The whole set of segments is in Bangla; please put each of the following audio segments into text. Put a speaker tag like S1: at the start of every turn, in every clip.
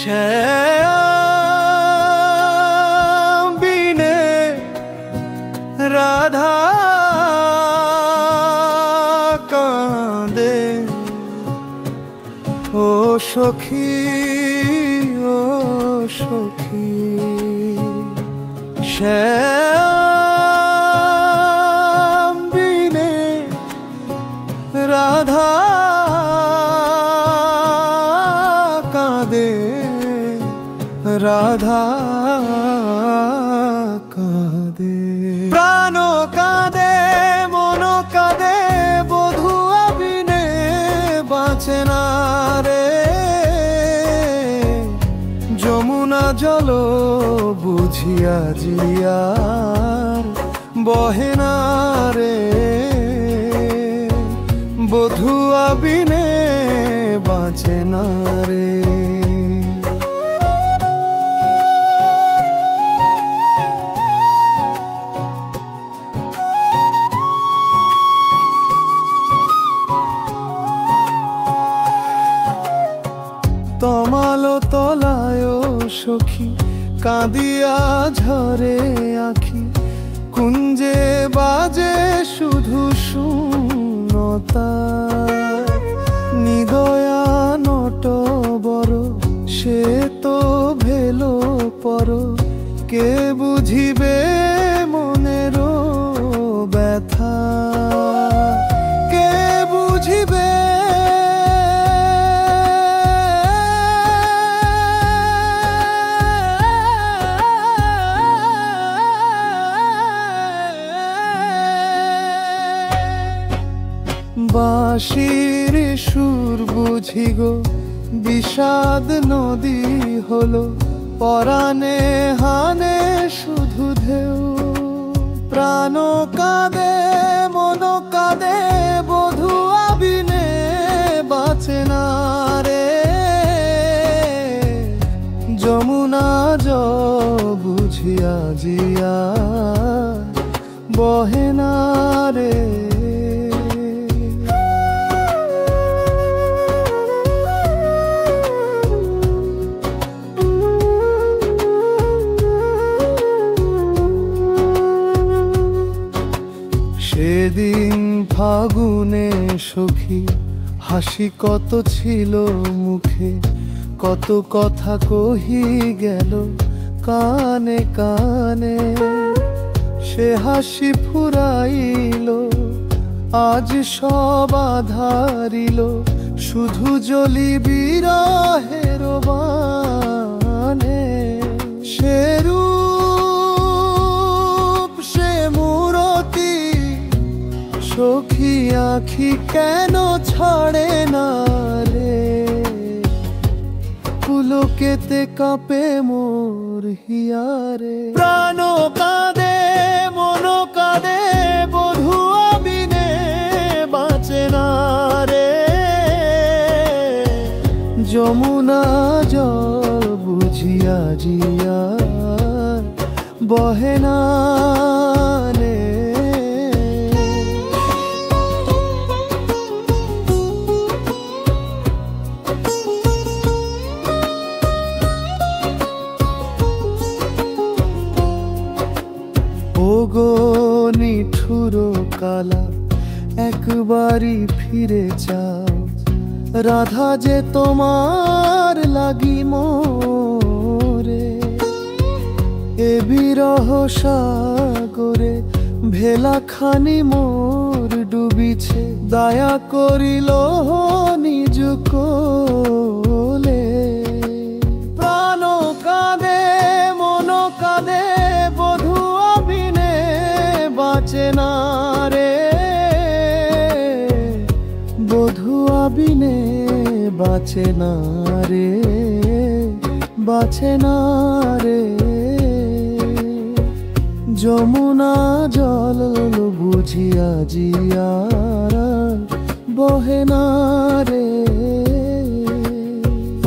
S1: শ্যাম বিনে রাধা কাঁদে ও সখী ও সখী। শ্যাম বিনে রাধা কাঁদে রাধা কাঁদে। প্রাণ কাঁদে মন কাঁদে বধূয়া বিনে বাঁচে না রে। যমুনা জল বুঝিয়া জিয়ার বহে না রে। বধূয়া বিনে বাঁচে না রে। তমালো তলায় সখী কাঁদিয়া ঝরে আখি। কুঞ্জে বাজে শুধু শূন্যতা। নিদয়া নট বড় সে তো ভেলো পর। কে বুঝিবে মনের ব্যথা। কে বুঝিবে বাঁশির সুর বুঝি গো বিষাদ নদী হলো। পরাণে হানে শুধু ঢেউ। প্রাণ কাঁদে মন কাঁদে বধূয়া বিনে বাঁচে না রে। যমুনা জল বুঝিয়া জিয়া বহে না রে। সেদিন ফাগুনে সখী হাসি কত ছিল মুখে। কত কথা কহি গেল কানে কানে। সে হাসি ফুরাইল আজ সব আধারিল। শুধু জ্বলি বিরহের বানে। সে রূপ সে মূরতি সখী আখি কেন ছাড়ে না রে। পুলকেতে কাঁপে মোর হিয়ারে। প্রাণ কাঁদে মন কাঁদে বধূয়া বিনে বাঁচে না রে। যমুনা জল বুঝিয়া জিয়া বহে না রে। ওগো নিঠুর কালা একবারই ফিরে যাও। রাধা যে তোমার লাগি মোরে। এ বিরহ সাগরে ভেলা খানি মোর ডুবিছে। দয়া করিল নিজ কোলে। প্রাণ কাঁদে মন কাঁদে বধূয়া বিনে বাঁচে না রে। বধূয়া বিনে বাঁচে না রে। বাঁচে না রে। যমুনা জল বুঝিয়া জিয়া বহে না রে।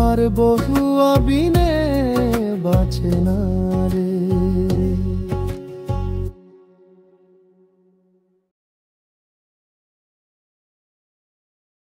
S1: আর বধূয়া বিনে বাঁচে না রে।